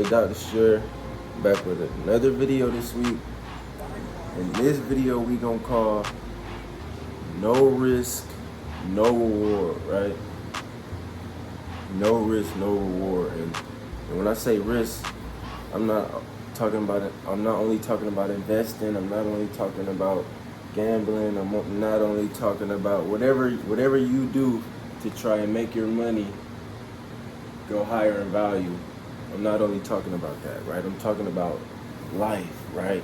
Dr. Sure, back with another video this week. In this video, we gonna call No Risk, No Reward, right? No risk, no reward. And when I say risk, I'm not only talking about investing. I'm not only talking about gambling. I'm not only talking about whatever you do to try and make your money go higher in value. I'm not only talking about that, right? I'm talking about life, right?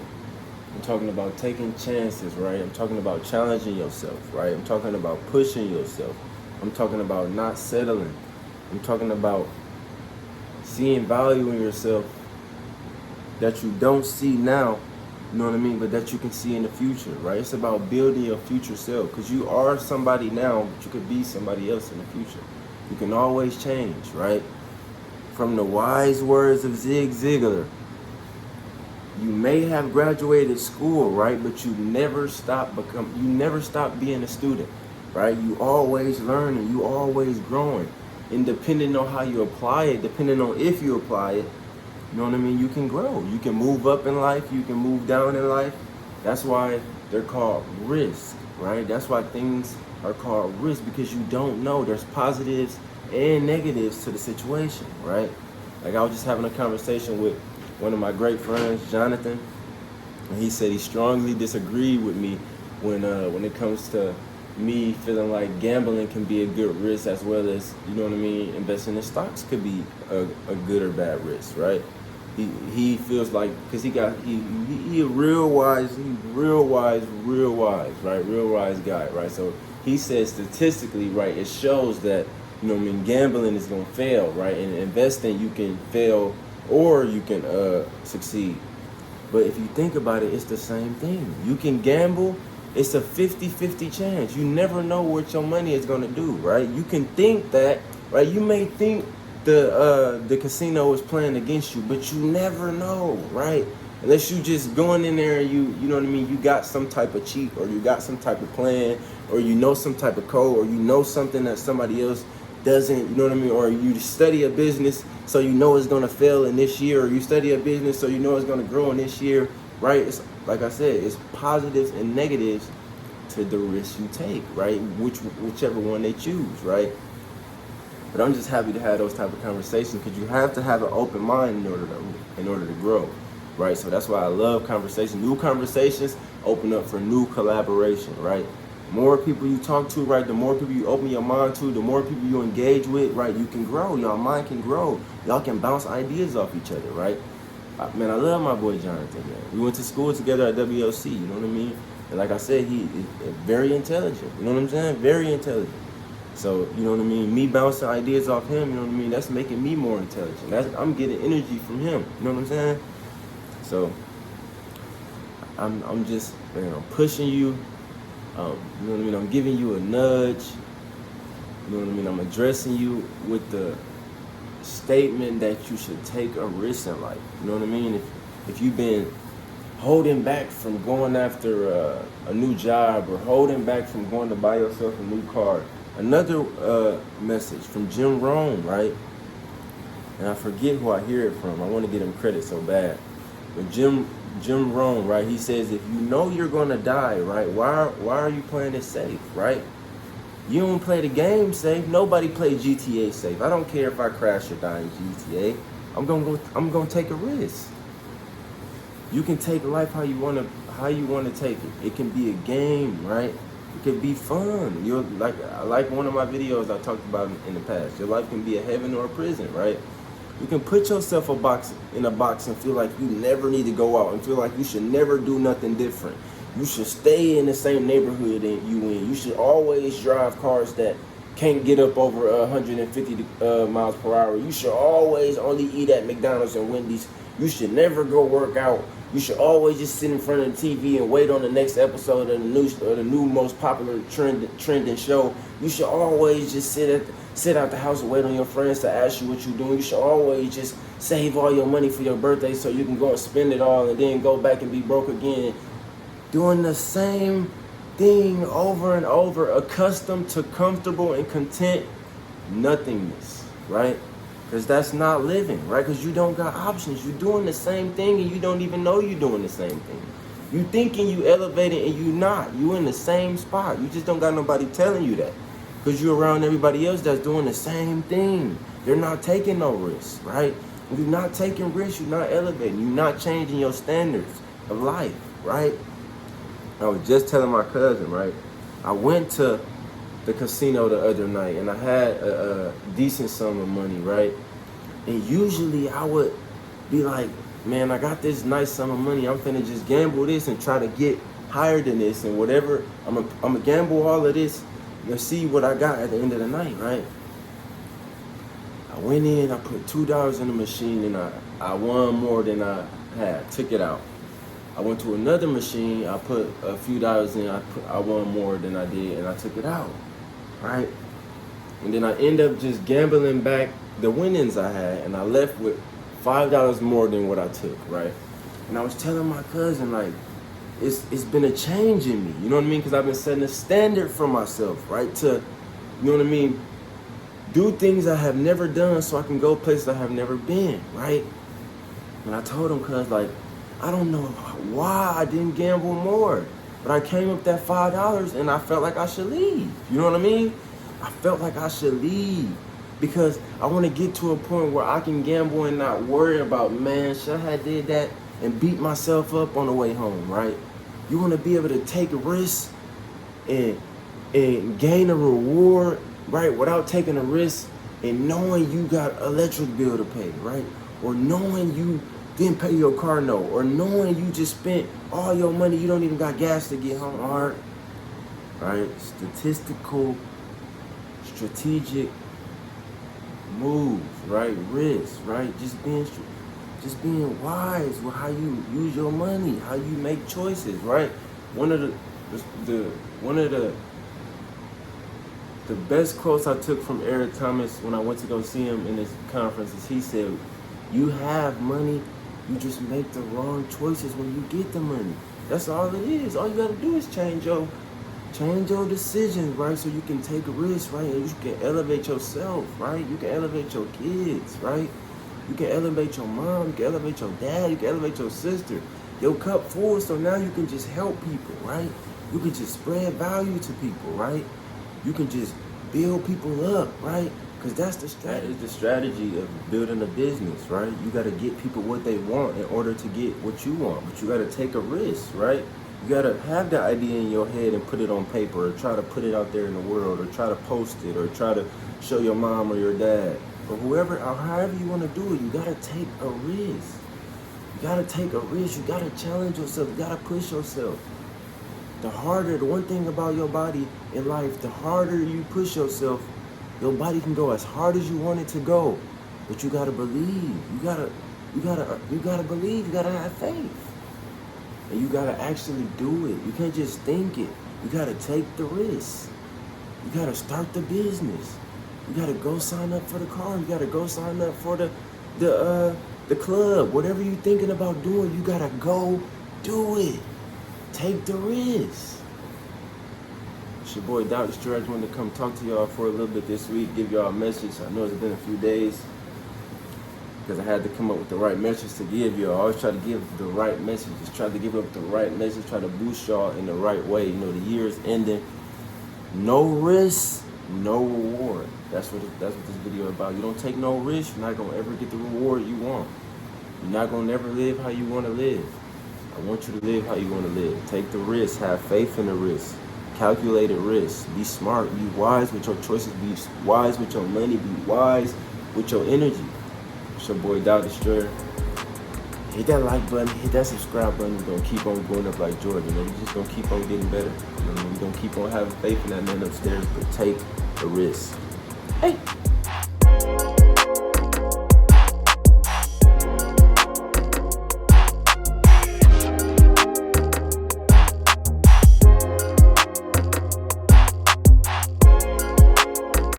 I'm talking about taking chances, right? I'm talking about challenging yourself, right? I'm talking about pushing yourself. I'm talking about not settling. I'm talking about seeing value in yourself that you don't see now, you know what I mean, but that you can see in the future, right? It's about building your future self, because you are somebody now, but you could be somebody else in the future. You can always change, right? From the wise words of Zig Ziglar, you may have graduated school, right? But you never stop being a student, right? You always learning, you always growing. And depending on how you apply it, depending on if you apply it, you know what I mean, you can grow. You can move up in life, you can move down in life. That's why they're called risk, right? That's why things are called risk, because you don't know. There's positives and negatives to the situation, right? Like, I was just having a conversation with one of my great friends, Jonathan, and he said he strongly disagreed with me when it comes to me feeling like gambling can be a good risk, as well as, you know what I mean, investing in stocks could be a good or bad risk, right? He feels like, because he a real wise, real wise, right? Real wise guy, right? So he says statistically, right, it shows that, you know what I mean, gambling is gonna fail, right? And investing, you can fail or you can succeed. But if you think about it, it's the same thing. You can gamble, it's a 50-50 chance. You never know what your money is gonna do, right? You can think that, right? You may think the casino is playing against you, but you never know, right? Unless you just going in there and you know what I mean, you got some type of cheat, or you got some type of plan, or you know some type of code, or you know something that somebody else doesn't, you know what I mean? Or you study a business so you know it's gonna fail in this year, or you study a business so you know it's gonna grow in this year, right? It's like I said, it's positives and negatives to the risk you take, right? Whichever one they choose, right? But I'm just happy to have those type of conversations, because you have to have an open mind in order to grow, right? So that's why I love conversations. New conversations open up for new collaboration, right? More people you talk to, right, the more people you open your mind to, the more people you engage with, right, you can grow. Your mind can grow. Y'all can bounce ideas off each other, right? Man, I love my boy Jonathan, man. We went to school together at WLC, you know what I mean? And like I said, he is very intelligent, you know what I'm saying? Very intelligent. So, you know what I mean? Me bouncing ideas off him, you know what I mean? That's making me more intelligent. I'm getting energy from him, you know what I'm saying? So, I'm just, you know, pushing you. You know what I mean? I'm giving you a nudge. You know what I mean? I'm addressing you with the statement that you should take a risk in life. You know what I mean? If you've been holding back from going after a new job, or holding back from going to buy yourself a new car. Another message from Jim Rohn, right? And I forget who I hear it from. I want to get him credit so bad. But Jim Rohn, right? He says, if you know you're gonna die, right? Why are you playing it safe, right? You don't play the game safe. Nobody play GTA safe. I don't care if I crash or die in GTA. I'm gonna take a risk. You can take life how you wanna take it. It can be a game, right? It can be fun. You're like one of my videos I talked about in the past. Your life can be a heaven or a prison, right? You can put yourself in a box and feel like you never need to go out, and feel like you should never do nothing different. You should stay in the same neighborhood that you in. You should always drive cars that can't get up over 150 miles per hour. You should always only eat at McDonald's and Wendy's. You should never go work out. You should always just sit in front of the TV and wait on the next episode of the new most popular trending show. You should always just sit out the house and wait on your friends to ask you what you're doing. You should always just save all your money for your birthday so you can go and spend it all and then go back and be broke again. Doing the same thing over and over, accustomed to comfortable and content nothingness, right? Because that's not living, right? Because you don't got options. You're doing the same thing and you don't even know you're doing the same thing. You thinking you elevated and you not. You in the same spot. You just don't got nobody telling you that. Because you're around everybody else that's doing the same thing. They're not taking no risks, right? When you're not taking risks, you're not elevating. You're not changing your standards of life, right? I was just telling my cousin, right? I went to the casino the other night and I had a decent sum of money, right? And usually I would be like, man, I got this nice sum of money. I'm finna just gamble this and try to get higher than this and whatever. I'm gonna gamble all of this and see what I got at the end of the night, right? I went in, I put $2 in the machine and I won more than I had, took it out. I went to another machine, I put a few dollars in, I won more than I did and I took it out, right? And then I end up just gambling back the winnings I had and I left with $5 more than what I took, right? And I was telling my cousin, like, it's been a change in me, you know what I mean? Because I've been setting a standard for myself, right? To, you know what I mean? Do things I have never done so I can go places I have never been, right? And I told him, cuz, like, I don't know why I didn't gamble more, but I came up that $5 and I felt like I should leave. You know what I mean? I felt like I should leave because I want to get to a point where I can gamble and not worry about, man, should I have did that and beat myself up on the way home, right? You want to be able to take a risk and gain a reward, right, without taking a risk and knowing you got electric bill to pay, right? Or knowing you didn't pay your car note, or knowing you just spent all your money, you don't even got gas to get home, all right? Statistical, strategic moves, right? Risk, right? Just being wise with how you use your money, how you make choices, right? One of the best quotes I took from Eric Thomas when I went to go see him in his conference is he said, you have money, you just make the wrong choices when you get the money. That's all it is. All you gotta do is change your decisions, right? So you can take a risk, right? And you can elevate yourself, right? You can elevate your kids, right? You can elevate your mom, you can elevate your dad, you can elevate your sister. Your cup full, so now you can just help people, right? You can just spread value to people, right? You can just build people up, right? Because that's the strategy. That is the strategy of building a business, right? You got to get people what they want in order to get what you want. But you got to take a risk, right? You got to have the idea in your head and put it on paper, or try to put it out there in the world, or try to post it, or try to show your mom or your dad. But whoever or however you want to do it, you got to take a risk. You got to take a risk. You got to challenge yourself. You got to push yourself. The one thing about your body in life, the harder you push yourself, your body can go as hard as you want it to go. But you gotta believe. You gotta believe. You gotta have faith. And you gotta actually do it. You can't just think it. You gotta take the risk. You gotta start the business. You gotta go sign up for the car. You gotta go sign up for the club. Whatever you're thinking about doing, you gotta go do it. Take the risk. It's your boy Dr. Stretch. Wanted to come talk to y'all for a little bit this week, give y'all a message. I know it's been a few days because I had to come up with the right message to give y'all. I always try to give the right message. Just try to give up the right message, try to boost y'all in the right way. You know, the year is ending. No risk, no reward. That's what this video is about. You don't take no risk, you're not gonna ever get the reward you want. You're not gonna never live how you wanna live. I want you to live how you want to live. Take the risk. Have faith in the risk. Calculated risk. Be smart. Be wise with your choices. Be wise with your money. Be wise with your energy. It's your boy, Dr. Stretch. Hit that like button. Hit that subscribe button. We're going to keep on going up like Jordan. You know, we're just going to keep on getting better. You know, we're going to keep on having faith in that man upstairs. But take a risk. Hey.